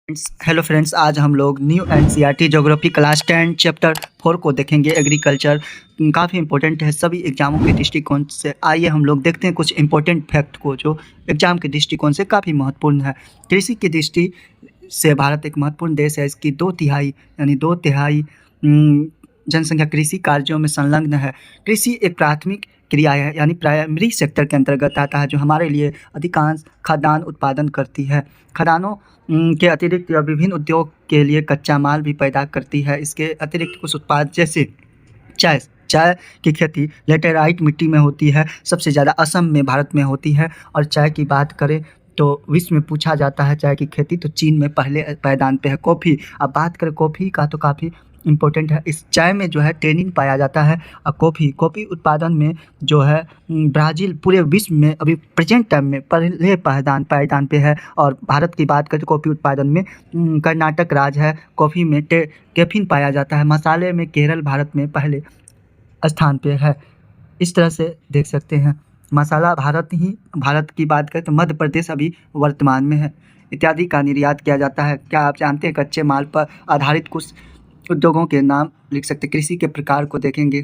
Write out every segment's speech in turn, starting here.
Hello friends, आज हम लोग new NCERT geography class 10 chapter 4 को देखेंगे। एग्रीकल्चर काफ़ी इंपॉर्टेंट है सभी एग्जामों के दृष्टिकोण से। आइए हम लोग देखते हैं कुछ इंपॉर्टेंट फैक्ट को जो एग्जाम के दृष्टिकोण से काफ़ी महत्वपूर्ण है। कृषि की दृष्टि से भारत एक महत्वपूर्ण देश है। इसकी दो तिहाई जनसंख्या कृषि कार्यों में संलग्न है। कृषि एक प्राथमिक क्रिया है यानी प्राइमरी सेक्टर के अंतर्गत आता है, जो हमारे लिए अधिकांश खाद्यान्न उत्पादन करती है। खाद्यान्नों के अतिरिक्त यह विभिन्न उद्योग के लिए कच्चा माल भी पैदा करती है। इसके अतिरिक्त कुछ उत्पाद जैसे चाय की खेती लेटेराइट मिट्टी में होती है, सबसे ज़्यादा असम में भारत में होती है। और चाय की बात करें तो विश्व में पूछा जाता है चाय की खेती तो चीन में पहले पायदान पे है। कॉफ़ी, अब बात करें कॉफ़ी का तो काफ़ी इम्पोर्टेंट है। इस चाय में जो है टेनिन पाया जाता है। और कॉफ़ी उत्पादन में जो है ब्राज़ील पूरे विश्व में अभी प्रेजेंट टाइम में पहले पायदान पे है। और भारत की बात करें तो कॉफ़ी उत्पादन में कर्नाटक राज्य है। कॉफ़ी में कैफीन पाया जाता है। मसाले में केरल भारत में पहले स्थान पे है। इस तरह से देख सकते हैं। मसाला भारत की बात करें तो मध्य प्रदेश अभी वर्तमान में है। इत्यादि का निर्यात किया जाता है। क्या आप जानते हैं कच्चे माल पर आधारित कुछ उद्योगों के नाम लिख सकते हैं? कृषि के प्रकार को देखेंगे।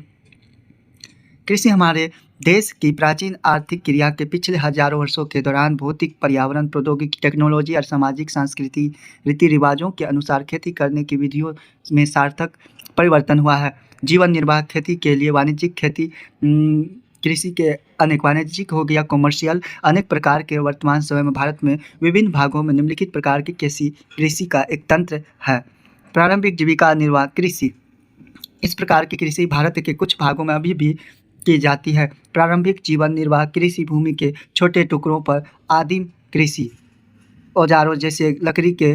कृषि हमारे देश की प्राचीन आर्थिक क्रिया के पिछले हजारों वर्षों के दौरान भौतिक, पर्यावरण, प्रौद्योगिकी, टेक्नोलॉजी और सामाजिक सांस्कृतिक रीति रिवाजों के अनुसार खेती करने की विधियों में सार्थक परिवर्तन हुआ है। जीवन निर्वाह खेती के लिए वाणिज्यिक खेती कृषि के अनेक वाणिज्यिक हो गया कॉमर्शियल अनेक प्रकार के। वर्तमान समय में भारत में विभिन्न भागों में निम्नलिखित प्रकार की कृषि का एक तंत्र है। प्रारंभिक जीविका निर्वाह कृषि, इस प्रकार की कृषि भारत के कुछ भागों में अभी भी की जाती है। प्रारंभिक जीवन निर्वाह कृषि भूमि के छोटे टुकड़ों पर आदिम कृषि औजारों जैसे लकड़ी के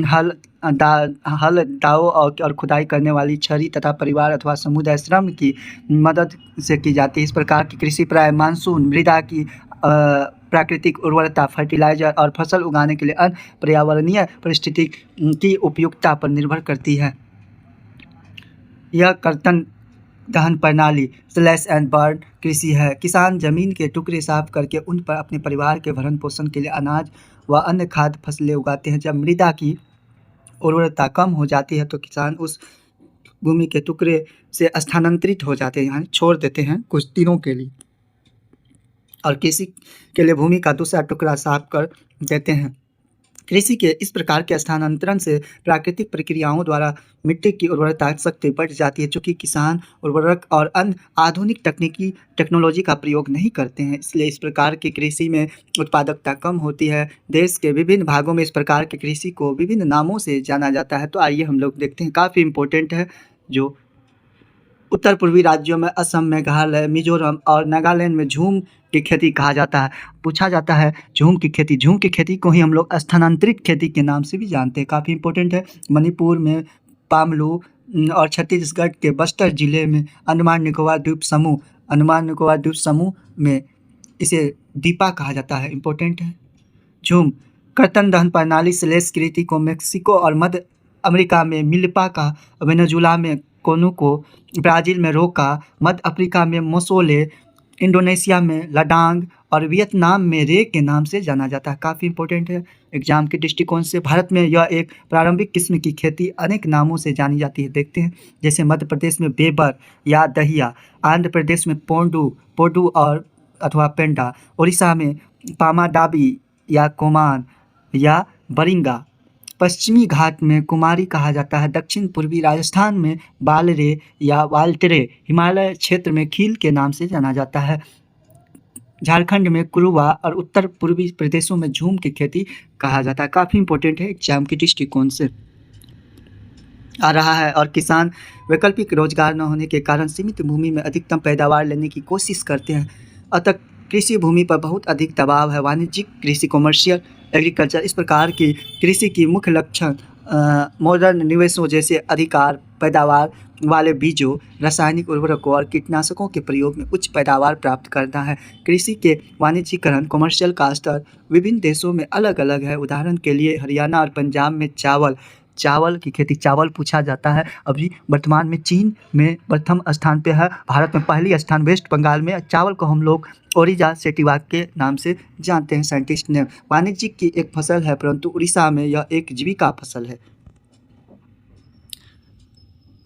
हल, दाव और खुदाई करने वाली छड़ी तथा परिवार अथवा समुदाय श्रम की मदद से की जाती है। इस प्रकार की कृषि प्राय मानसून, मृदा की प्राकृतिक उर्वरता, फर्टिलाइजर और फसल उगाने के लिए अन्य पर्यावरणीय परिस्थिति की उपयुक्तता पर निर्भर करती है। यह कर्तन दहन प्रणाली स्लैश एंड बर्न कृषि है। किसान जमीन के टुकड़े साफ करके उन पर अपने परिवार के भरण पोषण के लिए अनाज व अन्य खाद्य फसलें उगाते हैं। जब मृदा की उर्वरता कम हो जाती है तो किसान उस भूमि के टुकड़े से स्थानांतरित हो जाते हैं, यानी छोड़ देते हैं कुछ दिनों के लिए, और कृषि के लिए भूमि का दूसरा टुकड़ा साफ कर देते हैं। कृषि के इस प्रकार के स्थानांतरण से प्राकृतिक प्रक्रियाओं द्वारा मिट्टी की उर्वरता शक्ति बढ़ जाती है। चूँकि किसान उर्वरक और अन्य आधुनिक टेक्नोलॉजी का प्रयोग नहीं करते हैं, इसलिए इस प्रकार की कृषि में उत्पादकता कम होती है। देश के विभिन्न भागों में इस प्रकार की कृषि को विभिन्न नामों से जाना जाता है। तो आइए हम लोग देखते हैं, काफ़ी इम्पोर्टेंट है। जो उत्तर पूर्वी राज्यों में असम, मेघालय, मिजोरम और नागालैंड में झूम की खेती कहा जाता है। पूछा जाता है झूम की खेती को ही हम लोग स्थानांतरित खेती के नाम से भी जानते हैं। काफ़ी इंपॉर्टेंट है। मणिपुर में पामलू और छत्तीसगढ़ के बस्तर जिले में अंडमान निकोबार द्वीप समूह में इसे दीपा कहा जाता है। इंपॉर्टेंट है। झूम कर्तन दहन प्रणाली स्लेश कृषि को मेक्सिको और मध्य अमेरिका में मिल्पा का, वेनेजुला में कोनुको, ब्राज़ील में रोका, मध्य अफ्रीका में मोसोले, इंडोनेशिया में लडांग और वियतनाम में रे के नाम से जाना जाता है। काफ़ी इंपॉर्टेंट है एग्जाम के दृष्टिकोण से। भारत में यह एक प्रारंभिक किस्म की खेती अनेक नामों से जानी जाती है। देखते हैं, जैसे मध्य प्रदेश में बेबर या दहिया, आंध्र प्रदेश में पोडू और अथवा पेंडा, उड़ीसा में पामाडाबी या कोमान या बरिंगा, पश्चिमी घाट में कुमारी कहा जाता है, दक्षिण पूर्वी राजस्थान में बालरे या वाल्टरे, हिमालय क्षेत्र में खील के नाम से जाना जाता है, झारखंड में कुरुवा और उत्तर पूर्वी प्रदेशों में झूम की खेती कहा जाता है। काफ़ी इंपॉर्टेंट है एग्जाम के दृष्टिकोण से आ रहा है। और किसान वैकल्पिक रोजगार न होने के कारण सीमित भूमि में अधिकतम पैदावार लेने की कोशिश करते हैं, अतः कृषि भूमि पर बहुत अधिक दबाव है। वाणिज्यिक कृषि, कॉमर्शियल एग्रीकल्चर, इस प्रकार की कृषि की मुख्य लक्षण मॉडर्न निवेशों जैसे अधिकार, पैदावार वाले बीजों, रासायनिक उर्वरकों और कीटनाशकों के प्रयोग में उच्च पैदावार प्राप्त करना है। कृषि के वाणिज्यिकरण, कॉमर्शियल का स्तर विभिन्न देशों में अलग अलग है। उदाहरण के लिए हरियाणा और पंजाब में चावल की खेती, चावल पूछा जाता है। अभी वर्तमान में चीन में प्रथम स्थान पे है, भारत में पहली स्थान वेस्ट बंगाल में। चावल को हम लोग ओरिजा सेटिवा के नाम से जानते हैं साइंटिस्ट ने। वाणिज्यिक की एक फसल है, परंतु उड़ीसा में यह एक जीविका फसल है।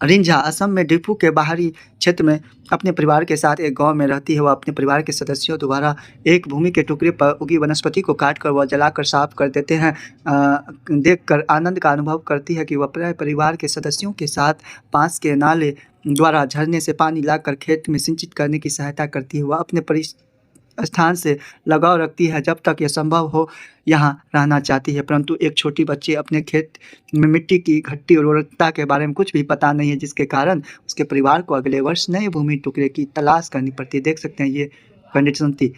रिंझा असम में डिफू के बाहरी क्षेत्र में अपने परिवार के साथ एक गांव में रहती है। वह अपने परिवार के सदस्यों द्वारा एक भूमि के टुकड़े पर उगी वनस्पति को काटकर वह जलाकर साफ कर देते हैं। देखकर आनंद का अनुभव करती है कि वह अपने परिवार के सदस्यों के साथ बांस के नाले द्वारा झरने से पानी लाकर खेत में सिंचित करने की सहायता करती है। वह अपने स्थान से लगाव रखती है, जब तक यह संभव हो यहाँ रहना चाहती है। परंतु एक छोटी बच्ची अपने खेत में मिट्टी की घटती उर्वरकता के बारे में कुछ भी पता नहीं है, जिसके कारण उसके परिवार को अगले वर्ष नए भूमि टुकड़े की तलाश करनी पड़ती है। देख सकते हैं ये कंडीशन थी।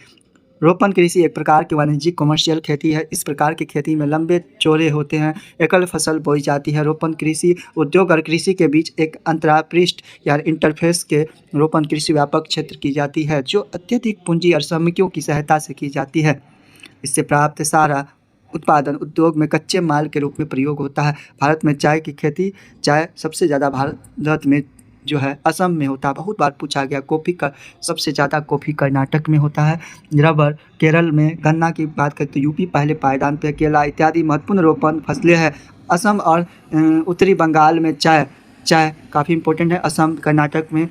रोपण कृषि एक प्रकार की वाणिज्यिक कमर्शियल खेती है। इस प्रकार की खेती में लंबे चौड़े होते हैं, एकल फसल बोई जाती है। रोपण कृषि उद्योग और कृषि के बीच एक अंतरापृष्ठ या इंटरफेस के रोपण कृषि व्यापक क्षेत्र की जाती है, जो अत्यधिक पूंजी और श्रमिकों की सहायता से की जाती है। इससे प्राप्त सारा उत्पादन उद्योग में कच्चे माल के रूप में प्रयोग होता है। भारत में चाय की खेती, चाय सबसे ज़्यादा भारत में जो है असम में होता है, बहुत बार पूछा गया। कॉफ़ी का सबसे ज़्यादा कॉफ़ी कर्नाटक में होता है। रबर केरल में, गन्ना की बात करें तो यूपी पहले पायदान पे, केला इत्यादि महत्वपूर्ण रोपण फसलें हैं। असम और उत्तरी बंगाल में चाय काफ़ी इंपॉर्टेंट है। असम कर्नाटक में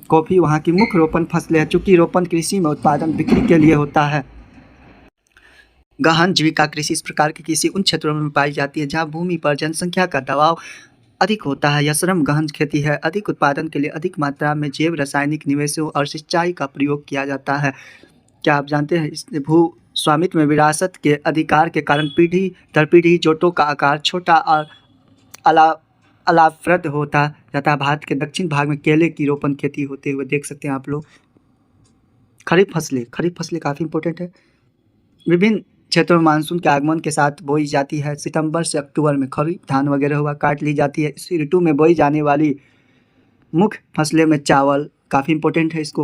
कॉफ़ी वहाँ की मुख्य रोपण फसलें हैं। चूँकि रोपण कृषि में उत्पादन बिक्री के लिए होता है। गहन जीविका कृषि इस प्रकार की कृषि उन क्षेत्रों में पाई जाती है जहाँ भूमि पर जनसंख्या का दबाव अधिक होता है। यह श्रम गहन खेती है। अधिक उत्पादन के लिए अधिक मात्रा में जैव रासायनिक निवेशों और सिंचाई का प्रयोग किया जाता है। क्या आप जानते हैं, इस भू स्वामित्व में विरासत के अधिकार के कारण पीढ़ी दर पीढ़ी जोटों का आकार छोटा और अलाभप्रद होता जाता है। भारत के दक्षिण भाग में केले की रोपण खेती होते हुए देख सकते हैं आप लोग। खरीफ फसलें काफ़ी इंपॉर्टेंट है। विभिन्न क्षेत्रों में मानसून के आगमन के साथ बोई जाती है। सितंबर से अक्टूबर में खरीफ धान वगैरह हुआ काट ली जाती है। इस ऋतु में बोई जाने वाली मुख्य फसलें में चावल काफ़ी इंपॉर्टेंट है, इसको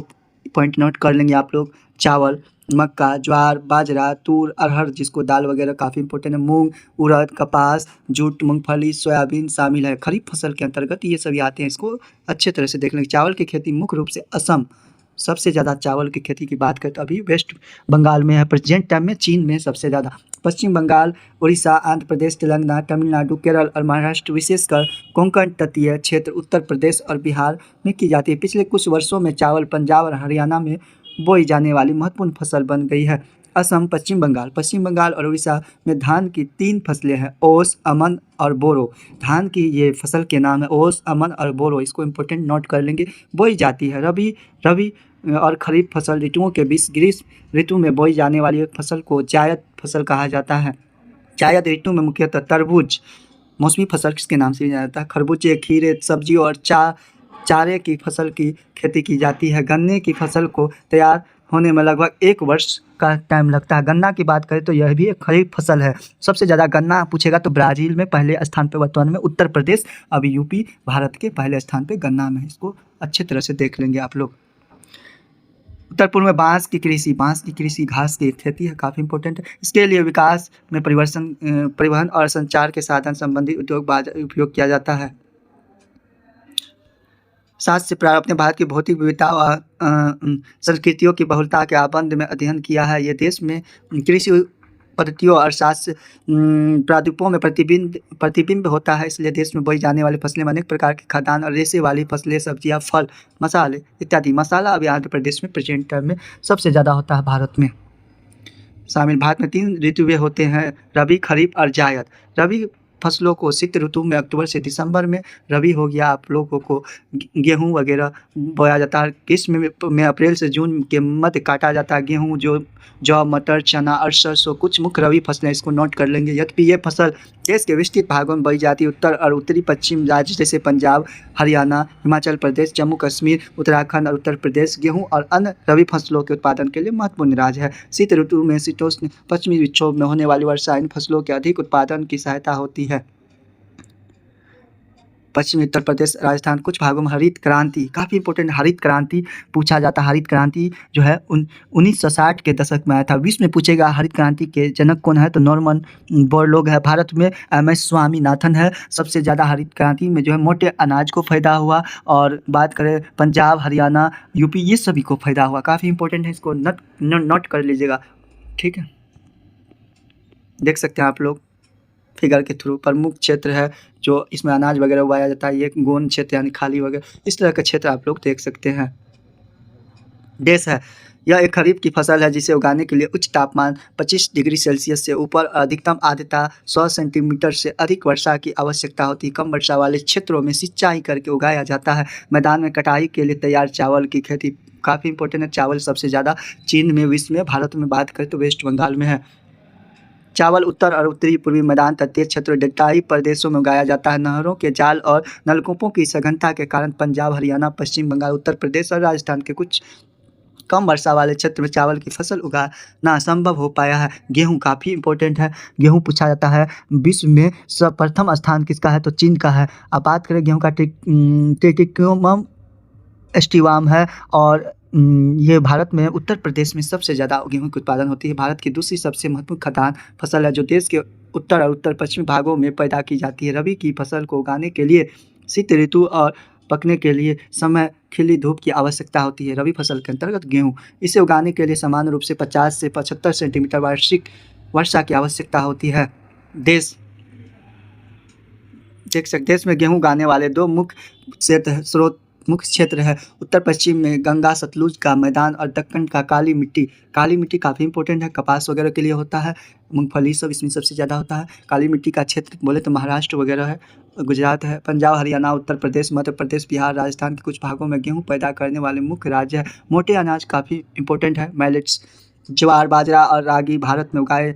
पॉइंट नोट कर लेंगे आप लोग। चावल, मक्का, ज्वार, बाजरा, तूर, अरहर जिसको दाल वगैरह काफ़ी इंपॉर्टेंट है, मूंग, उड़द, कपास, जूट, मूंगफली, सोयाबीन शामिल है। खरीफ फसल के अंतर्गत ये सभी आते हैं, इसको अच्छे तरह से देख लेंगे। चावल की खेती मुख्य रूप से असम, सबसे ज़्यादा चावल की खेती की बात करें तो अभी वेस्ट बंगाल में है। प्रेजेंट टाइम में चीन में सबसे ज़्यादा। पश्चिम बंगाल, उड़ीसा, आंध्र प्रदेश, तेलंगाना, तमिलनाडु, केरल और महाराष्ट्र, विशेषकर कोंकण तटीय क्षेत्र, उत्तर प्रदेश और बिहार में की जाती है। पिछले कुछ वर्षों में चावल पंजाब और हरियाणा में बोई जाने वाली महत्वपूर्ण फसल बन गई है। असम, पश्चिम बंगाल और उड़ीसा में धान की 3 फसलें हैं, ओस, अमन और बोरो। धान की ये फसल के नाम है ओस, अमन और बोरो, इसको इम्पोर्टेंट नोट कर लेंगे। बोई जाती है रबी और खरीफ फसल ऋतुओं के बीच ग्रीष्म ऋतु में बोई जाने वाली एक फसल को जायद फसल कहा जाता है। जायद ऋतु में मुख्यतः तरबूज, मौसमी फसल किसके नाम से जाना जाता है, खरबूजे, खीरे, सब्जियों और चारे की फसल की खेती की जाती है। गन्ने की फसल को तैयार होने में लगभग 1 वर्ष का टाइम लगता है। गन्ना की बात करें तो यह भी एक खरीफ फसल है। सबसे ज़्यादा गन्ना पूछेगा तो ब्राज़ील में पहले स्थान पर, वर्तमान में उत्तर प्रदेश, अभी यूपी भारत के पहले स्थान पर गन्ना में। इसको अच्छे तरह से देख लेंगे आप लोग। उत्तर पूर्व में बांस की कृषि घास की खेती है, काफ़ी इंपॉर्टेंट है। इसके लिए विकास में परिवहन और संचार के साधन संबंधी उपयोग किया जाता है। साथ से प्रारंभ अपने भारत की भौतिक विविधता और संस्कृतियों की बहुलता के आबंध में अध्ययन किया है। ये देश में कृषि पद्धतियों और शास्त्र प्रारूपों में प्रतिबिंब होता है। इसलिए देश में बोई जाने वाली फसलें में अनेक प्रकार के खाद्यान्न और रेशे वाली फसलें, सब्जियां, फल, मसाले इत्यादि। मसाला अभी आंध्र प्रदेश में प्रेजेंट टाइम में सबसे ज़्यादा होता है भारत में शामिल। भारत में 3 ऋतुएं होते हैं, रबी, खरीफ और जायद। रबी फसलों को शीत ऋतु में अक्टूबर से दिसंबर में रबी हो गया। आप लोगों को गेहूं वगैरह बोया जाता है। ग्रीष्म में अप्रैल से जून के मध्य काटा जाता है। गेहूं, जौ, मटर, चना और सरसों कुछ मुख्य रबी फसलें, इसको नोट कर लेंगे। यद्यपि ये फसल देश के विस्तृत भागों में बोई जाती है। उत्तर और उत्तरी पश्चिम राज्य जैसे पंजाब, हरियाणा, हिमाचल प्रदेश, जम्मू कश्मीर, उत्तराखंड और उत्तर प्रदेश गेहूं और अन्य रबी फसलों के उत्पादन के लिए महत्वपूर्ण राज्य है। शीत ऋतु में शीतोष्ण पश्चिमी विक्षोभ में होने वाली वर्षा इन फसलों के अधिक उत्पादन की सहायता होती है। पश्चिमी उत्तर प्रदेश, राजस्थान, कुछ भागों में हरित क्रांति, काफ़ी इंपॉर्टेंट हरित क्रांति पूछा जाता है। हरित क्रांति जो है 1960 के दशक में आया था। विश्व में पूछेगा हरित क्रांति के जनक कौन है, तो नॉर्मन बोरलॉग है। भारत में MS स्वामीनाथन है। सबसे ज़्यादा हरित क्रांति में जो है मोटे अनाज को फ़ायदा हुआ, और बात करें पंजाब, हरियाणा, यूपी, ये सभी को फ़ायदा हुआ। काफ़ी इंपॉर्टेंट है, इसको नोट कर लीजिएगा, ठीक है। देख सकते हैं आप लोग फिगर के थ्रू। प्रमुख क्षेत्र है जो इसमें अनाज वगैरह उगाया जाता है, ये गोंद क्षेत्र यानी खाली वगैरह, इस तरह का क्षेत्र आप लोग देख सकते हैं। देश है, यह एक खरीफ की फसल है जिसे उगाने के लिए उच्च तापमान 25 डिग्री सेल्सियस से ऊपर, अधिकतम आर्द्रता 100 सेंटीमीटर से अधिक वर्षा की आवश्यकता होती है। कम वर्षा वाले क्षेत्रों में सिंचाई करके उगाया जाता है। मैदान में कटाई के लिए तैयार चावल की खेती काफ़ी इंपॉर्टेंट है। चावल सबसे ज़्यादा चीन में, विश्व में, भारत में बात करें तो वेस्ट बंगाल में है। चावल उत्तर और उत्तरी पूर्वी मैदान, तटीय क्षेत्रों, डेल्टाई प्रदेशों में उगाया जाता है। नहरों के जाल और नलकूपों की सघनता के कारण पंजाब, हरियाणा, पश्चिम बंगाल, उत्तर प्रदेश और राजस्थान के कुछ कम वर्षा वाले क्षेत्र में चावल की फसल उगाना संभव हो पाया है। गेहूं काफ़ी इंपॉर्टेंट है। गेहूं पूछा जाता है विश्व में प्रथम स्थान किसका है, तो चीन का है। अब बात करें गेहूं का, टेटिकुमम एस्टिवाम है, और ये भारत में उत्तर प्रदेश में सबसे ज़्यादा गेहूं की उत्पादन होती है। भारत की दूसरी सबसे महत्वपूर्ण खाद्यान्न फसल है जो देश के उत्तर और उत्तर पश्चिमी भागों में पैदा की जाती है। रबी की फसल को उगाने के लिए शीत ऋतु और पकने के लिए समय खिली धूप की आवश्यकता होती है। रबी फसल के अंतर्गत गेहूँ, इसे उगाने के लिए सामान्य रूप से 50 से 75 सेंटीमीटर वार्षिक वर्षा की आवश्यकता होती है। देश देख सकते, देश में गेहूँ उगाने वाले दो मुख्य क्षेत्र है। उत्तर पश्चिम में गंगा सतलुज का मैदान और दक्कन का काली मिट्टी। काली मिट्टी काफ़ी इंपॉर्टेंट है, कपास वगैरह के लिए होता है, मूंगफली सब इसमें सबसे ज़्यादा होता है। काली मिट्टी का क्षेत्र बोले तो महाराष्ट्र वगैरह है, गुजरात है। पंजाब, हरियाणा, उत्तर प्रदेश, मध्य प्रदेश, बिहार, राजस्थान के कुछ भागों में गेहूँ पैदा करने वाले मुख्य राज्य है। मोटे अनाज काफ़ी इंपॉर्टेंट है। मैलेट्स, ज्वार, बाजरा और रागी भारत में उगाए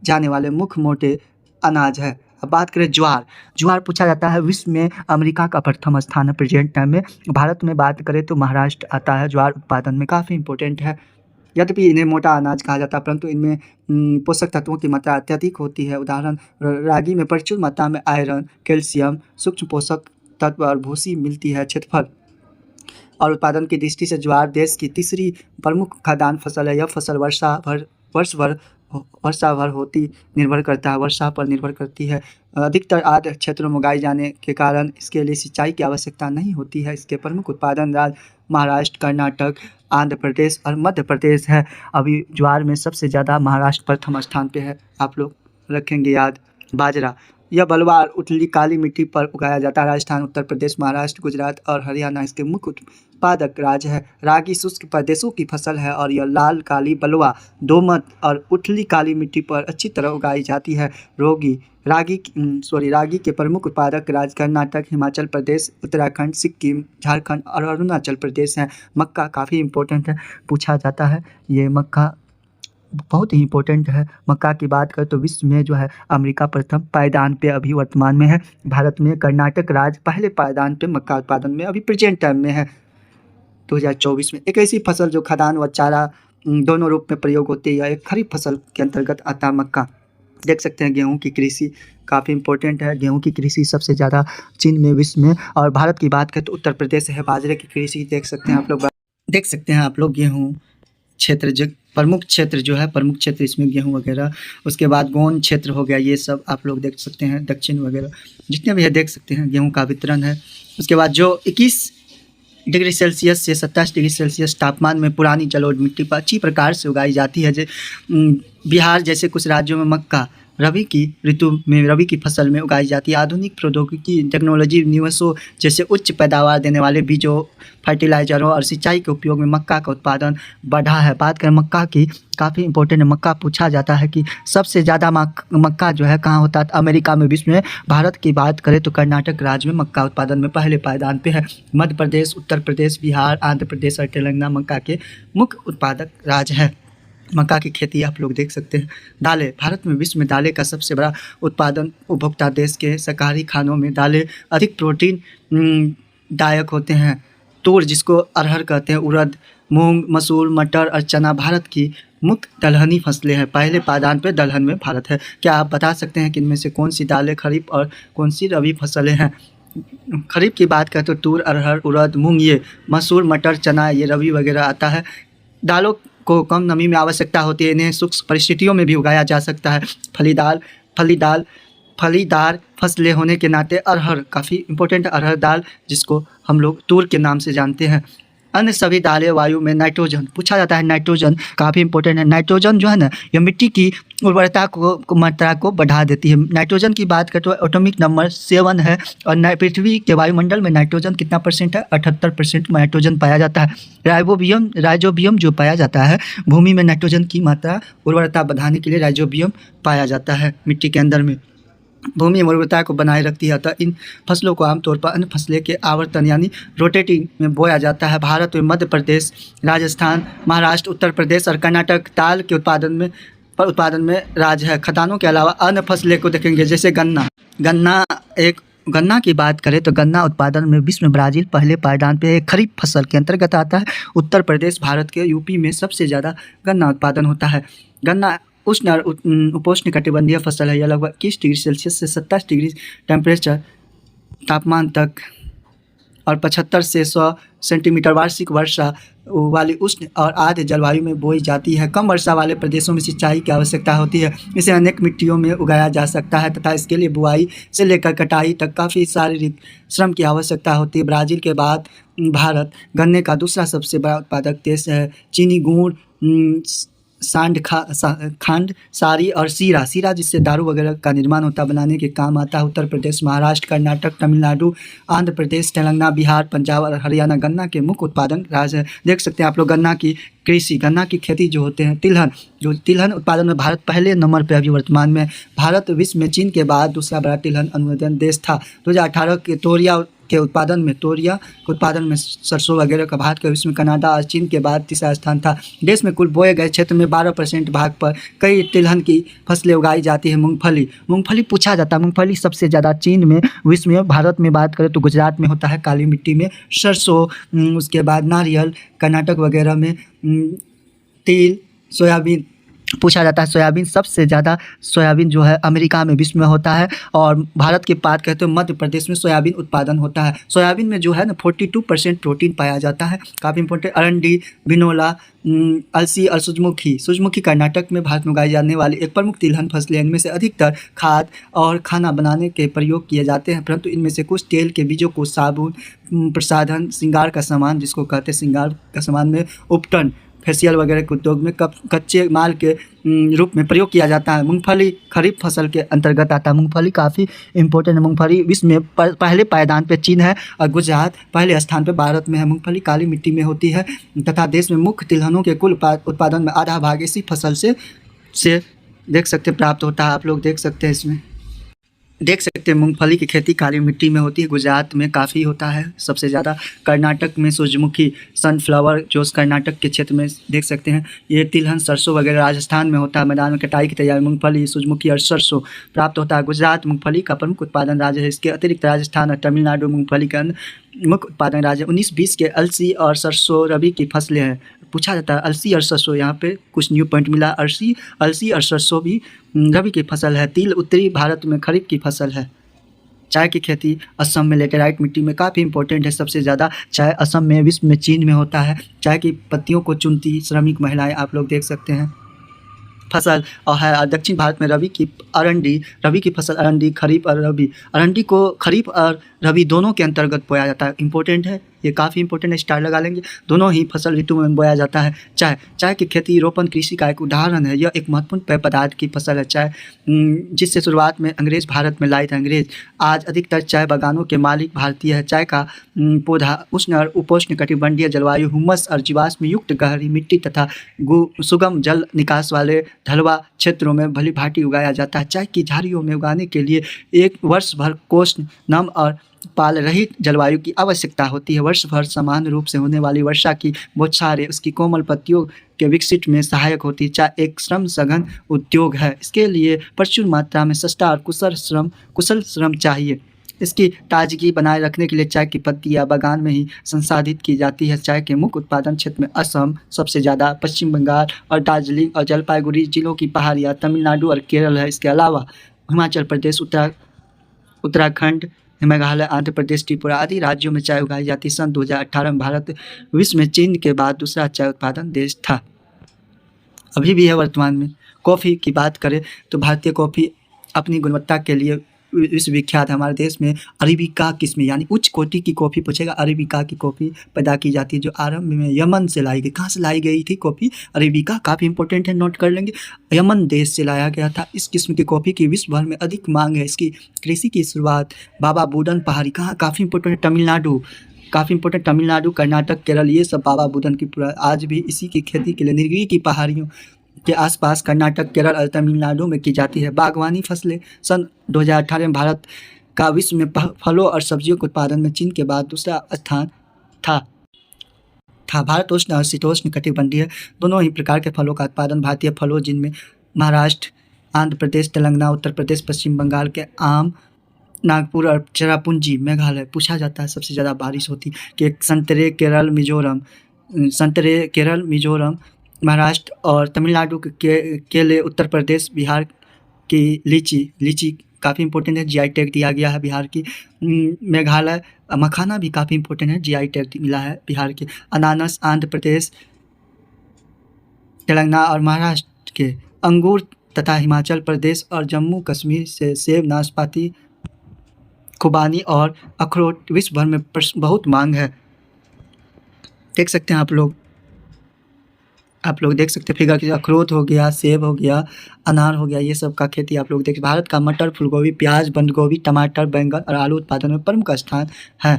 जाने वाले मुख्य मोटे अनाज है। अब बात करें ज्वार पूछा जाता है विश्व में अमेरिका का प्रथम स्थान है प्रेजेंट टाइम में। भारत में बात करें तो महाराष्ट्र आता है। ज्वार उत्पादन में काफ़ी इंपॉर्टेंट है। यद्यपि इन्हें मोटा अनाज कहा जाता है, परंतु इनमें पोषक तत्वों की मात्रा अत्यधिक होती है। उदाहरण, रागी में प्रचुर मात्रा में आयरन, कैल्शियम, सूक्ष्म पोषक तत्व और भूसी मिलती है। क्षेत्रफल और उत्पादन की दृष्टि से ज्वार देश की तीसरी प्रमुख खाद्यान्न फसल है। यह फसल वर्षा पर निर्भर करती है। अधिकतर आर्द्र क्षेत्रों में उगाई जाने के कारण इसके लिए सिंचाई की आवश्यकता नहीं होती है। इसके प्रमुख उत्पादन राज्य महाराष्ट्र, कर्नाटक, आंध्र प्रदेश और मध्य प्रदेश है। अभी ज्वार में सबसे ज़्यादा महाराष्ट्र प्रथम स्थान पे है, आप लोग रखेंगे याद। बाजरा, यह बलुआ और उथली काली मिट्टी पर उगाया जाता है। राजस्थान, उत्तर प्रदेश, महाराष्ट्र, गुजरात और हरियाणा इसके मुख्य उत्पादक राज्य है। रागी शुष्क प्रदेशों की फसल है और यह लाल, काली, बलुआ, दोमट और उथली काली मिट्टी पर अच्छी तरह उगाई जाती है। रागी के प्रमुख उत्पादक राज्य कर्नाटक, हिमाचल प्रदेश, उत्तराखंड, सिक्किम, झारखंड और अरुणाचल प्रदेश हैं। मक्का काफ़ी इंपॉर्टेंट है, पूछा जाता है। ये मक्का बहुत ही इंपॉर्टेंट है। मक्का की बात करें तो विश्व में जो है अमेरिका प्रथम पायदान पे अभी वर्तमान में है। भारत में कर्नाटक राज्य पहले पायदान पे मक्का उत्पादन में अभी प्रेजेंट टाइम में है 2024 में। एक ऐसी फसल जो खाद्यान्न व चारा दोनों रूप में प्रयोग होती है। एक खरीफ फसल के अंतर्गत आता है मक्का। देख सकते हैं गेहूं की कृषि काफ़ी इंपॉर्टेंट है। गेहूं की कृषि सबसे ज़्यादा चीन में, विश्व में। और भारत की बात करें तो उत्तर प्रदेश है। बाजरे की कृषि देख सकते हैं आप लोग गेहूं क्षेत्र जो प्रमुख क्षेत्र इसमें गेहूं वगैरह। उसके बाद गोंद क्षेत्र हो गया, ये सब आप लोग देख सकते हैं, दक्षिण वगैरह जितने भी है देख सकते हैं गेहूं का वितरण है। उसके बाद जो 21 डिग्री सेल्सियस से 27 डिग्री सेल्सियस तापमान में पुरानी जलोढ़ मिट्टी पर अच्छी प्रकार से उगाई जाती है। बिहार जैसे कुछ राज्यों में मक्का रबी की फसल में उगाई जाती है। आधुनिक प्रौद्योगिकी, टेक्नोलॉजी, निवेशों जैसे उच्च पैदावार देने वाले बीजों, फर्टिलाइजरों और सिंचाई के उपयोग में मक्का का उत्पादन बढ़ा है। बात करें मक्का की, काफ़ी इंपॉर्टेंट है। मक्का पूछा जाता है कि सबसे ज़्यादा मक्का जो है कहाँ होता है, अमेरिका में, विश्व में। भारत की बात करें तो कर्नाटक राज्य में मक्का उत्पादन में पहले पायदान पे है। मध्य प्रदेश, उत्तर प्रदेश, बिहार, आंध्र प्रदेश और तेलंगाना मक्का के मुख्य उत्पादक राज्य है। मक्का की खेती आप लोग देख सकते हैं। दालें, भारत में विश्व में दालें का सबसे बड़ा उत्पादन उपभोक्ता देश के शाकाहारी खानों में दालें अधिक प्रोटीन दायक होते हैं। तूर जिसको अरहर कहते हैं, उड़द, मूंग, मसूर, मटर और चना भारत की मुख्य दलहनी फसलें हैं। पहले पायदान पे दलहन में भारत है। क्या आप बता सकते हैं कि इनमें से कौन सी दालें खरीफ और कौन सी रबी फसलें हैं? खरीफ की बात करें तो तूर, अरहर, उड़द, मूंग, ये मसूर, मटर, चना, ये रबी वगैरह आता है। दालों को कम नमी में आवश्यकता होती है, इन्हें शुष्क परिस्थितियों में भी उगाया जा सकता है। फलीदार फलीदार फलीदार फसलें होने के नाते अरहर काफ़ी इम्पोर्टेंट, अरहर दाल जिसको हम लोग तूर के नाम से जानते हैं। अन्य सभी दालें वायु में नाइट्रोजन पूछा जाता है, नाइट्रोजन काफ़ी इंपॉर्टेंट है। नाइट्रोजन जो है ना, ये मिट्टी की उर्वरता को मात्रा को बढ़ा देती है। नाइट्रोजन की बात करें तो एटॉमिक नंबर 7 है, और पृथ्वी के वायुमंडल में नाइट्रोजन कितना परसेंट है? 78% नाइट्रोजन पाया जाता है। राइजोबियम जो पाया जाता है, भूमि में नाइट्रोजन की मात्रा उर्वरता बढ़ाने के लिए राइजोबियम पाया जाता है मिट्टी के अंदर में, भूमि उर्वरता को बनाए रखती है। अतः इन फसलों को आमतौर पर अन्य फसलें के आवर्तन यानी रोटेटिंग में बोया जाता है। भारत में मध्य प्रदेश, राजस्थान, महाराष्ट्र, उत्तर प्रदेश और कर्नाटक दाल के उत्पादन में राज्य है। खदानों के अलावा अन्य फसलें को देखेंगे, जैसे गन्ना की बात करें तो गन्ना उत्पादन में विश्व में ब्राज़ील पहले पायदान पे खरीफ फसल के अंतर्गत आता है। उत्तर प्रदेश, भारत के यूपी में सबसे ज़्यादा गन्ना उत्पादन होता है। गन्ना उष्ण और उपोष्ण कटिबंधीय फसल है। यह लगभग 21 डिग्री सेल्सियस से 27 डिग्री टेम्परेचर तापमान तक और 75 से 100 सेंटीमीटर वार्षिक वर्षा वाली उष्ण और आर्द्र जलवायु में बोई जाती है। कम वर्षा वाले प्रदेशों में सिंचाई की आवश्यकता होती है। इसे अनेक मिट्टियों में उगाया जा सकता है तथा इसके लिए बुआई से लेकर कटाई तक काफ़ी शारीरिक श्रम की आवश्यकता होती है। ब्राज़ील के बाद भारत गन्ने का दूसरा सबसे बड़ा उत्पादक देश है। चीनी, गुड़, खांड, सारी और सीरा जिससे दारू वगैरह का निर्माण होता बनाने के काम आता है। उत्तर प्रदेश, महाराष्ट्र, कर्नाटक, तमिलनाडु, आंध्र प्रदेश, तेलंगाना, बिहार, पंजाब और हरियाणा गन्ना के मुख्य उत्पादन राज्य है। देख सकते हैं आप लोग गन्ना की खेती जो होते हैं। तिलहन उत्पादन में भारत पहले नंबर पर अभी वर्तमान में। भारत विश्व में चीन के बाद दूसरा बड़ा तिलहन अनुमोदन देश था। 2018 के तोरिया के उत्पादन में सरसों वगैरह का भारत के विश्व में कनाडा और चीन के बाद तीसरा स्थान था। देश में कुल बोए गए क्षेत्र में 12% भाग पर कई तिलहन की फसलें उगाई जाती है। मूंगफली पूछा जाता है, मूंगफली सबसे ज़्यादा चीन में, विश्व में। भारत में बात करें तो गुजरात में होता है, काली मिट्टी में। सरसों, उसके बाद नारियल, कर्नाटक वगैरह में तिल, सोयाबीन पूछा जाता है। सबसे ज़्यादा सोयाबीन जो है अमेरिका में, विश्व में होता है। और भारत की बात करें तो मध्य प्रदेश में सोयाबीन उत्पादन होता है। सोयाबीन में जो है ना 42% प्रोटीन पाया जाता है, काफ़ी इंपॉर्टेंट। अरंडी, बिनोला, अलसी और सूरजमुखी कर्नाटक में भारत में उगाई जाने वाली एक प्रमुख तिलहन फसलें। इनमें से अधिकतर खाद और खाना बनाने के प्रयोग किए जाते हैं, परंतु इनमें से कुछ तेल के बीजों को साबुन, प्रसाधन, श्रृंगार का सामान जिसको कहते हैं श्रृंगार का सामान में, उपटन, फेशियल वगैरह के उद्योग में कच्चे माल के रूप में प्रयोग किया जाता है। मूंगफली खरीफ फसल के अंतर्गत आता है। मूंगफली काफ़ी इंपॉर्टेंट है। मूंगफली विश्व में पहले पायदान पे चीन है और गुजरात पहले स्थान पे भारत में है। मूंगफली काली मिट्टी में होती है तथा देश में मुख्य तिलहनों के कुल उत्पादन में आधा भाग इसी फसल से देख सकते प्राप्त होता है। आप लोग देख सकते हैं, इसमें देख सकते हैं मूंगफली की खेती काली मिट्टी में होती है। गुजरात में काफ़ी होता है सबसे ज़्यादा। कर्नाटक में सूरजमुखी, सनफ्लावर जो कर्नाटक के क्षेत्र में देख सकते हैं। ये तिलहन, सरसों वगैरह राजस्थान में होता है। मैदान में कटाई की तैयारी मूंगफली, सूरजमुखी और सरसों प्राप्त होता है। गुजरात मूंगफली का प्रमुख उत्पादन राज्य है। इसके अतिरिक्त राजस्थान और तमिलनाडु मूंगफली का मुख्य उत्पादन राज्य। 19-20 के अलसी और सरसों रबी की फसलें हैं। पूछा जाता है अलसी और सरसों, यहाँ पे कुछ न्यू पॉइंट मिला। अलसी और सरसों भी रबी की फसल है। तिल उत्तरी भारत में खरीफ की फसल है। चाय की खेती असम में लेटेराइट मिट्टी में काफ़ी इंपॉर्टेंट है। सबसे ज़्यादा चाय असम में, विश्व में चीन में होता है। चाय की पत्तियों को चुनती श्रमिक महिलाएं आप लोग देख सकते हैं फसल। और है दक्षिण भारत में रबी की फसल अरंडी, खरीफ और रबी। अरंडी को खरीफ और रबी दोनों के अंतर्गत बोया जाता है। इंपॉर्टेंट है, ये काफ़ी इंपॉर्टेंट है, स्टार लगा लेंगे। दोनों ही फसल ऋतु में बोया जाता है। चाय की खेती रोपण कृषि का एक उदाहरण है। यह एक महत्वपूर्ण पेय पदार्थ की फसल है। चाय जिससे शुरुआत में अंग्रेज भारत में लाए थे। अंग्रेज आज अधिकतर चाय बागानों के मालिक भारतीय है। चाय का पौधा उष्ण और उपोष्ण कटिबंधीय जलवायु, हुमस और जीवाश्म युक्त गहरी मिट्टी तथा सुगम जल निकास वाले ढलवा क्षेत्रों में भली भांति उगाया जाता है। चाय की झाड़ियों में उगाने के लिए एक वर्ष भर कोष्ण, नम और पाल रहित जलवायु की आवश्यकता होती है। वर्ष भर समान रूप से होने वाली वर्षा की बौछारें उसकी कोमल पत्तियों के विकसित में सहायक होती है। चाय एक श्रम सघन उद्योग है। इसके लिए प्रचुर मात्रा में सस्ता और कुशल श्रम चाहिए। इसकी ताजगी बनाए रखने के लिए चाय की पत्तियां बागान में ही संसाधित की जाती है। चाय के मुख्य उत्पादन क्षेत्र में असम सबसे ज़्यादा, पश्चिम बंगाल और दार्जिलिंग और जलपाईगुड़ी जिलों की पहाड़ियाँ, तमिलनाडु और केरल है। इसके अलावा हिमाचल प्रदेश, उत्तराखंड, मेघालय, आंध्र प्रदेश, त्रिपुरा आदि राज्यों में चाय उगाई जाती है। सन 2018 में भारत विश्व में चीन के बाद दूसरा चाय उत्पादन देश था, अभी भी है वर्तमान में। कॉफ़ी की बात करें तो भारतीय कॉफ़ी अपनी गुणवत्ता के लिए विश्वविख्यात है। हमारे देश में अरेबिका किस्म यानी उच्च कोटि की कॉफ़ी पूछेगा, अरेबिका की कॉफ़ी पैदा की जाती है, जो आरंभ में यमन से लाई गई। कहाँ से लाई गई थी कॉफ़ी? अरेबिका, काफ़ी इंपॉर्टेंट है, नोट कर लेंगे। यमन देश से लाया गया था। इस किस्म की कॉफ़ी की विश्व भर में अधिक मांग है। इसकी कृषि की शुरुआत बाबा बुदन पहाड़ी, कहाँ, काफ़ी इंपॉर्टेंट, तमिलनाडु, काफ़ी इंपॉर्टेंट, तमिलनाडु, कर्नाटक, केरल, ये सब बाबा बुदन की पूरा आज भी इसी की खेती के लिए नीलगिरी की पहाड़ियों के आसपास कर्नाटक, केरल और तमिलनाडु में की जाती है। बागवानी फसलें, सन 2018 में भारत का विश्व में फलों और सब्जियों के उत्पादन में चीन के बाद दूसरा स्थान था। भारत उष्ण और शीतोष्ण कटिबंधीय दोनों ही प्रकार के फलों का उत्पादन भारतीय फलों, जिनमें महाराष्ट्र, आंध्र प्रदेश, तेलंगाना, उत्तर प्रदेश, पश्चिम बंगाल के आम, नागपुर और चेरापूंजी, मेघालय पूछा जाता है सबसे ज़्यादा बारिश होती कि संतरे केरल, मिजोरम, महाराष्ट्र और तमिलनाडु के केले, उत्तर प्रदेश, बिहार की लीची काफ़ी इंपॉर्टेंट है, जीआई टैग दिया गया है बिहार की। मेघालय मखाना भी काफ़ी इंपॉर्टेंट है, जीआई टैग मिला है बिहार के। अनानास आंध्र प्रदेश, तेलंगाना और महाराष्ट्र के। अंगूर तथा हिमाचल प्रदेश और जम्मू कश्मीर से सेब, नाशपाती, खुबानी और अखरोट विश्व भर में बहुत मांग है। देख सकते हैं आप लोग देख सकते हैं फिगर की, अखरोट हो गया, सेब हो गया, अनार हो गया, ये सब का खेती आप लोग देख। भारत का मटर, फूलगोभी, प्याज, बंद गोभी, टमाटर, बैंगन और आलू उत्पादन में प्रमुख स्थान है।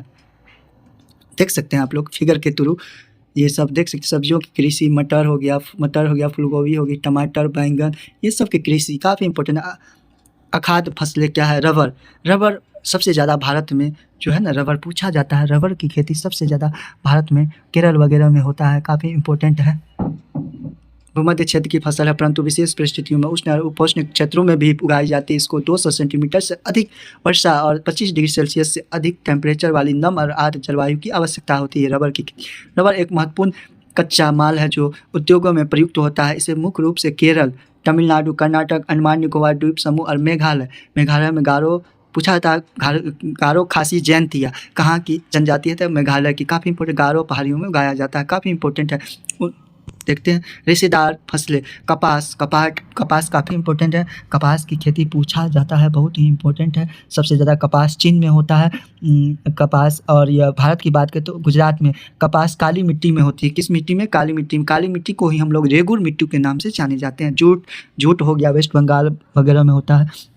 देख सकते हैं आप लोग फिगर के थ्रू ये सब देख सकते। सब्जियों की कृषि, मटर हो गया, फूलगोभी होगी, टमाटर, बैंगन, ये सब की कृषि काफ़ी इंपॉर्टेंट है। अखाद्य फसलें क्या है? रबर सबसे ज़्यादा भारत में जो है ना, रबर पूछा जाता है। रबर की खेती सबसे ज़्यादा भारत में केरल वगैरह में होता है, काफ़ी इंपॉर्टेंट है। भूमध्य क्षेत्र की फसल है, परंतु विशेष परिस्थितियों में उष्ण और उपोष्ण क्षेत्रों में भी उगाई जाती है। इसको 200 सेंटीमीटर से अधिक वर्षा और 25 डिग्री सेल्सियस से अधिक टेम्परेचर वाली नम और आर्द्र जलवायु की आवश्यकता होती है। रबर एक महत्वपूर्ण कच्चा माल है जो उद्योगों में प्रयुक्त होता है। इसे मुख्य रूप से केरल, तमिलनाडु, कर्नाटक, अंडमान निकोबार द्वीप समूह और मेघालय में गारो पूछा था। गारो, खासी, जैंतिया कहाँ की जनजाति है? तो मेघालय की। काफ़ी इंपॉर्टेंट, गारो पहाड़ियों में उगाया जाता है, काफ़ी इंपॉर्टेंट है। देखते हैं रेशेदार फसलें, कपास काफ़ी इंपॉर्टेंट है। कपास की खेती पूछा जाता है, बहुत ही इंपॉर्टेंट है। सबसे ज़्यादा कपास चीन में होता है। कपास, और यह भारत की बात करें तो गुजरात में कपास काली मिट्टी में होती है। किस मिट्टी में? काली मिट्टी में। काली मिट्टी को ही हम लोग रेगुर मिट्टी के नाम से जाने जाते हैं। जूट हो गया, वेस्ट बंगाल वगैरह में होता है।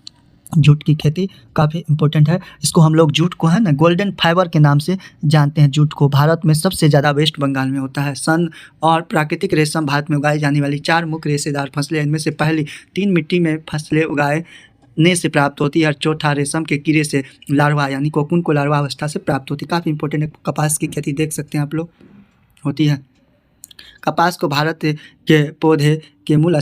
जूट की खेती काफ़ी इंपॉर्टेंट है। इसको हम लोग जूट को है ना गोल्डन फाइबर के नाम से जानते हैं। जूट को भारत में सबसे ज़्यादा वेस्ट बंगाल में होता है। सन और प्राकृतिक रेशम भारत में उगाई जाने वाली 4 मुख्य रेशेदार फसलें, इनमें से पहली 3 मिट्टी में फसलें उगाने से प्राप्त होती है और चौथा रेशम के कीड़े से लार्वा यानी कोकून को लार्वा अवस्था से प्राप्त होती है। काफ़ी इंपॉर्टेंट है। कपास की खेती देख सकते हैं आप लोग होती है। कपास को भारत के पौधे के मूल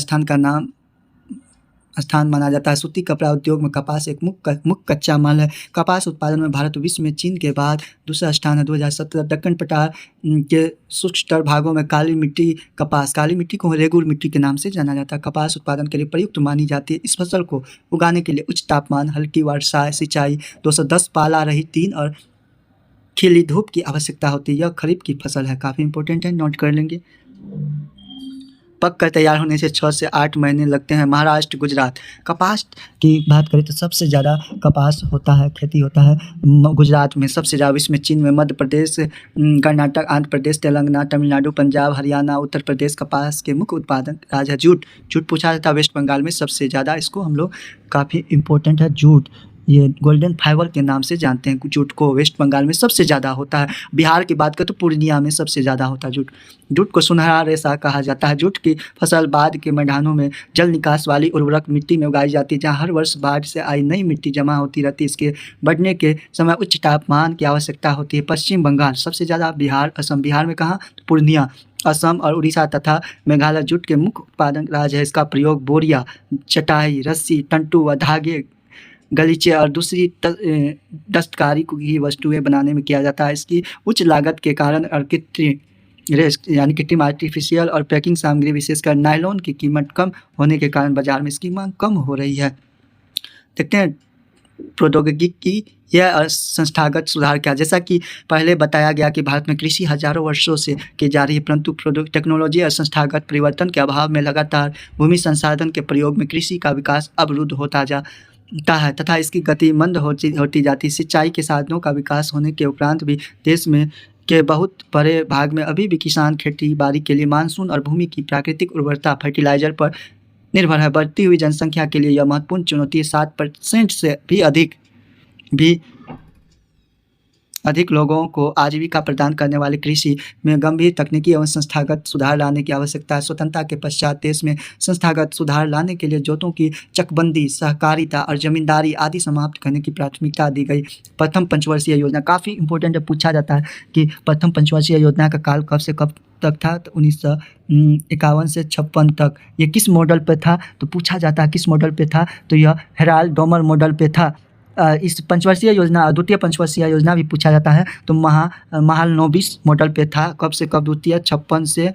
स्थान माना जाता है। सूती कपड़ा उद्योग में कपास एक मुख्य कच्चा माल है। कपास उत्पादन में भारत विश्व में चीन के बाद दूसरा स्थान है। 2017 दक्कन पठार के शुष्क भागों में काली मिट्टी को रेगुर मिट्टी के नाम से जाना जाता है। कपास उत्पादन के लिए प्रयुक्त मानी जाती है। इस फसल को उगाने के लिए उच्च तापमान, हल्की वर्षा, सिंचाई, 210 पाला रहित दिन और खिली धूप की आवश्यकता होती है। यह खरीफ की फसल है, काफ़ी इंपॉर्टेंट है, नोट कर लेंगे। पक कर तैयार होने से 6 से 8 महीने लगते हैं। महाराष्ट्र, गुजरात, कपास की बात करें तो सबसे ज़्यादा कपास होता है, खेती होता है गुजरात में सबसे ज़्यादा। इसमें चीन में मध्य प्रदेश, कर्नाटक, आंध्र प्रदेश, तेलंगाना, तमिलनाडु, पंजाब, हरियाणा, उत्तर प्रदेश कपास के मुख्य उत्पादक राज्य है। जूट पूछा जाता है, वेस्ट बंगाल में सबसे ज़्यादा। इसको हम लोग काफ़ी इंपॉर्टेंट है जूट, ये गोल्डन फाइबर के नाम से जानते हैं। जूट को वेस्ट बंगाल में सबसे ज़्यादा होता है। बिहार की बात करें तो पूर्णिया में सबसे ज़्यादा होता है जूट को सुनहरा रेशा कहा जाता है। जूट की फसल बाद के मैदानों में जल निकास वाली उर्वरक मिट्टी में उगाई जाती है, जहाँ हर वर्ष बाढ़ से आई नई मिट्टी जमा होती रहती है। इसके बढ़ने के समय उच्च तापमान की आवश्यकता होती है। पश्चिम बंगाल सबसे ज़्यादा, बिहार, असम। बिहार में कहाँ? पूर्णिया। असम और उड़ीसा तथा मेघालय जूट के मुख्य उत्पादक राज्य है। इसका प्रयोग बोरिया, चटाई, रस्सी, तंटू व धागे, गलीचे और दूसरी दस्तकारी की वस्तुएं बनाने में किया जाता है। इसकी उच्च लागत के कारण और कृत्रिम आर्टिफिशियल और पैकिंग सामग्री, विशेषकर नायलॉन की कीमत कम होने के कारण बाजार में इसकी मांग कम हो रही है। देखते हैं प्रौद्योगिकी की यह संस्थागत सुधार किया। जैसा कि पहले बताया गया कि भारत में कृषि हजारों वर्षों से की जा रही है, परंतु टेक्नोलॉजी और संस्थागत परिवर्तन के अभाव में लगातार भूमि संसाधन के प्रयोग में कृषि का विकास अवरुद्ध होता जाता है तथा इसकी गति मंद होती जाती। सिंचाई के साधनों का विकास होने के उपरांत भी देश में के बहुत बड़े भाग में अभी भी किसान खेती बाड़ी के लिए मानसून और भूमि की प्राकृतिक उर्वरता फर्टिलाइजर पर निर्भर है। बढ़ती हुई जनसंख्या के लिए यह महत्वपूर्ण चुनौती है। 7% से भी अधिक लोगों को आजीविका प्रदान करने वाले कृषि में गंभीर तकनीकी एवं संस्थागत सुधार लाने की आवश्यकता है। स्वतंत्रता के पश्चात देश में संस्थागत सुधार लाने के लिए जोतों की चकबंदी, सहकारिता और जमींदारी आदि समाप्त करने की प्राथमिकता दी गई। प्रथम पंचवर्षीय योजना काफ़ी इंपॉर्टेंट है, पूछा जाता है कि प्रथम पंचवर्षीय योजना का काल कब से कब तक था, तो 1951 से 56 तक। ये किस मॉडल पे था, तो पूछा जाता है किस मॉडल पे था, तो यह हेराल्ड डोमर मॉडल पे था। इस पंचवर्षीय योजना, द्वितीय पंचवर्षीय योजना भी पूछा जाता है, तो महालनोबिस मॉडल पे था। कब से कब द्वितीय, 56 से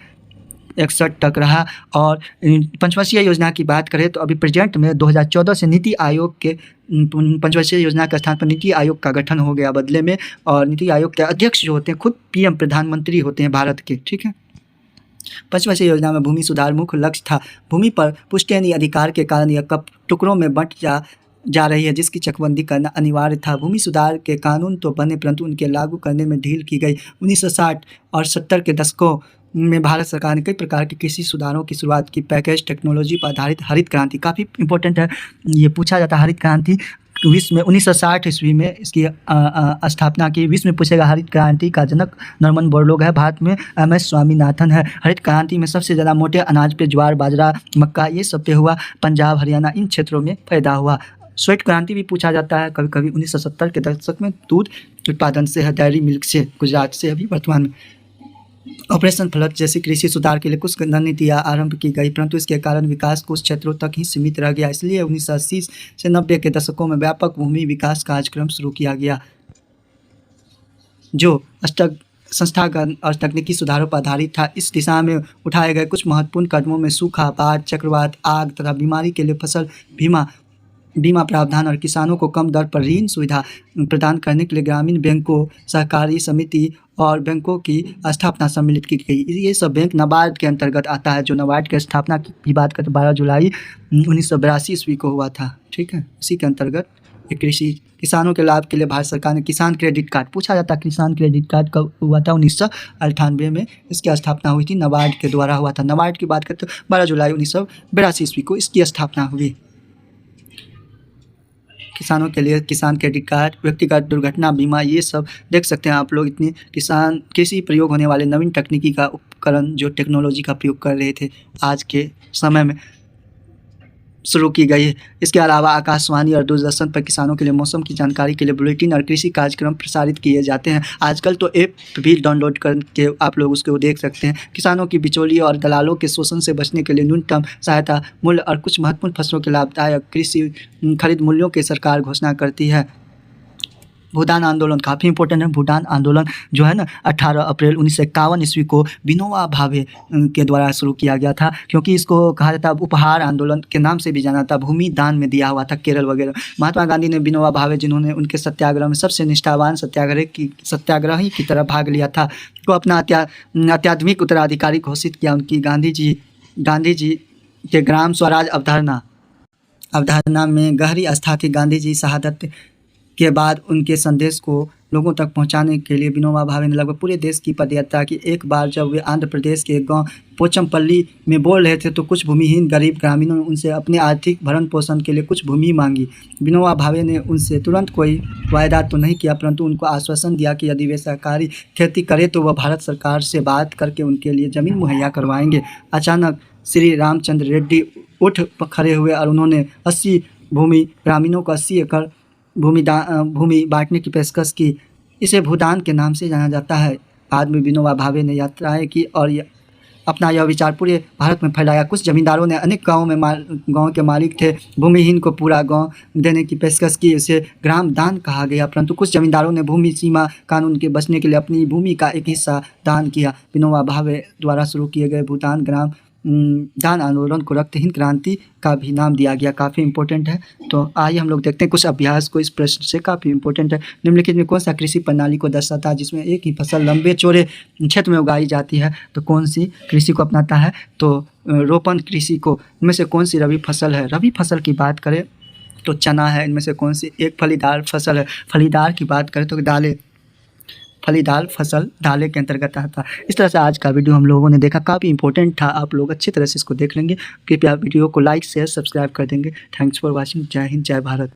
61 तक रहा। और पंचवर्षीय योजना की बात करें तो अभी प्रेजेंट में 2014 से नीति आयोग के पंचवर्षीय योजना के स्थान पर नीति आयोग का गठन हो गया बदले में। और नीति आयोग के अध्यक्ष जो होते हैं खुद पीएम प्रधानमंत्री होते हैं भारत के, ठीक है। पंचवर्षीय योजना में भूमि सुधार मुख्य लक्ष्य था। भूमि पर पुश्तैनी अधिकार के कारण यह कब टुकड़ों में बंट जा रही है, जिसकी चकबंदी करना अनिवार्य था। भूमि सुधार के कानून तो बने, परंतु उनके लागू करने में ढील की गई। 1960 और 70 के दशकों में भारत सरकार ने कई प्रकार के कृषि सुधारों की शुरुआत की। पैकेज टेक्नोलॉजी पर आधारित हरित क्रांति काफ़ी इंपॉर्टेंट है, ये पूछा जाता है। हरित क्रांति विश्व में 1960 ईस्वी में इसकी स्थापना की। विश्व में पूछेगा हरित क्रांति का जनक नॉर्मन बोरलॉग है, भारत में MS स्वामीनाथन है। हरित क्रांति में सबसे ज़्यादा मोटे अनाज पे ज्वार, बाजरा, मक्का ये सब पे हुआ। पंजाब, हरियाणा इन क्षेत्रों में पैदा हुआ। श्वेत क्रांति भी पूछा जाता है कभी कभी। 1970 के दशक में दूध उत्पादन से है, डेयरी मिल्क से, गुजरात से अभी वर्तमान में। ऑपरेशन फ्लड जैसी कृषि सुधार के लिए कुछ रणनीतियाँ आरंभ की गई, परंतु इसके कारण विकास कुछ क्षेत्रों तक ही सीमित रह गया। इसलिए 1980 से 90 के दशकों में व्यापक भूमि विकास कार्यक्रम शुरू किया गया, जो संस्थागत और तकनीकी सुधारों पर आधारित था। इस दिशा में उठाए गए कुछ महत्वपूर्ण कदमों में सूखा, बाढ़, चक्रवात, आग तथा बीमारी के लिए फसल बीमा प्रावधान और किसानों को कम दर पर ऋण सुविधा प्रदान करने के लिए ग्रामीण बैंकों, सहकारी समिति और बैंकों की स्थापना सम्मिलित की गई। ये सब बैंक नाबार्ड के अंतर्गत आता है, जो नाबार्ड की स्थापना की बात करें 12 जुलाई 1982 ईस्वी को हुआ था, ठीक है। इसी के अंतर्गत कृषि किसानों के लाभ के लिए भारत सरकार ने किसान क्रेडिट कार्ड, पूछा जाता है किसान क्रेडिट कार्ड कब हुआ था, 1998 में इसकी स्थापना हुई थी, नाबार्ड के द्वारा हुआ था। नाबार्ड की बात करते 12 जुलाई 1982 ईस्वी को इसकी स्थापना हुई। किसानों के लिए किसान क्रेडिट कार्ड, व्यक्तिगत दुर्घटना बीमा, ये सब देख सकते हैं आप लोग। इतनी कृषि प्रयोग होने वाले नवीन तकनीकी का उपकरण जो टेक्नोलॉजी का प्रयोग कर रहे थे आज के समय में शुरू की गई है। इसके अलावा आकाशवाणी और दूरदर्शन पर किसानों के लिए मौसम की जानकारी के लिए बुलेटिन और कृषि कार्यक्रम प्रसारित किए जाते हैं। आजकल तो ऐप भी डाउनलोड करके आप लोग उसको देख सकते हैं। किसानों की बिचौलियों और दलालों के शोषण से बचने के लिए न्यूनतम सहायता मूल्य और कुछ महत्वपूर्ण फसलों के लाभदायक कृषि खरीद मूल्यों की सरकार घोषणा करती है। भूदान आंदोलन काफ़ी इंपॉर्टेंट है। भूदान आंदोलन जो है ना 18 अप्रैल 1951 ईस्वी को विनोबा भावे के द्वारा शुरू किया गया था, क्योंकि इसको कहा जाता है उपहार आंदोलन के नाम से भी जाना था। भूमि दान में दिया हुआ था केरल वगैरह। महात्मा गांधी ने विनोबा भावे, जिन्होंने उनके सत्याग्रह में सबसे निष्ठावान सत्याग्रही की तरह भाग लिया था, को अपना अत्याधुनिक उत्तराधिकारी घोषित किया। उनकी गांधी जी के ग्राम स्वराज अवधारणा में गहरी आस्था थी। गांधी जी शहादत के बाद उनके संदेश को लोगों तक पहुंचाने के लिए विनोबा भावे ने लगभग पूरे देश की पदयात्रा की। एक बार जब वे आंध्र प्रदेश के गांव पोचमपल्ली में बोल रहे थे तो कुछ भूमिहीन गरीब ग्रामीणों ने उनसे अपने आर्थिक भरण पोषण के लिए कुछ भूमि मांगी। विनोबा भावे ने उनसे तुरंत कोई वायदा तो नहीं किया, परंतु उनको आश्वासन दिया कि यदि वे सहकारी खेती करें तो वह भारत सरकार से बात करके उनके लिए ज़मीन मुहैया करवाएंगे। अचानक श्री रामचंद्र रेड्डी उठ खड़े हुए और उन्होंने 80 ग्रामीणों को 80 एकड़ भूमि बांटने की पेशकश की। इसे भूदान के नाम से जाना जाता है। बाद में विनोबा भावे ने यात्राएं की और अपना यह विचार पूरे भारत में फैलाया। कुछ जमींदारों ने अनेक गांव के मालिक थे, भूमिहीन को पूरा गांव देने की पेशकश की। इसे ग्राम दान कहा गया, परंतु कुछ जमींदारों ने भूमि सीमा कानून के बचने के लिए अपनी भूमि का एक हिस्सा दान किया। विनोबा भावे द्वारा शुरू किए गए भूदान ग्राम दान आंदोलन को रक्तहीन क्रांति का भी नाम दिया गया, काफ़ी इंपॉर्टेंट है। तो आइए हम लोग देखते हैं कुछ अभ्यास को, इस प्रश्न से काफ़ी इंपॉर्टेंट है। निम्नलिखित में कौन सा कृषि प्रणाली को दर्शाता है जिसमें एक ही फसल लंबे चौड़े क्षेत्र में उगाई जाती है? तो कौन सी कृषि को अपनाता है? तो रोपण कृषि को। इनमें से कौन सी रबी फसल है? रबी फसल की बात करें तो चना है। इनमें से कौन सी एक फलीदार फसल है? फलीदार की बात करें तो दालें, फलीदार फसल दालें के अंतर्गत आता है। इस तरह से आज का वीडियो हम लोगों ने देखा, काफ़ी इंपॉर्टेंट था। आप लोग अच्छी तरह से इसको देख लेंगे। कृपया वीडियो को लाइक शेयर सब्सक्राइब कर देंगे। Thanks for watching. जय हिंद, जय भारत।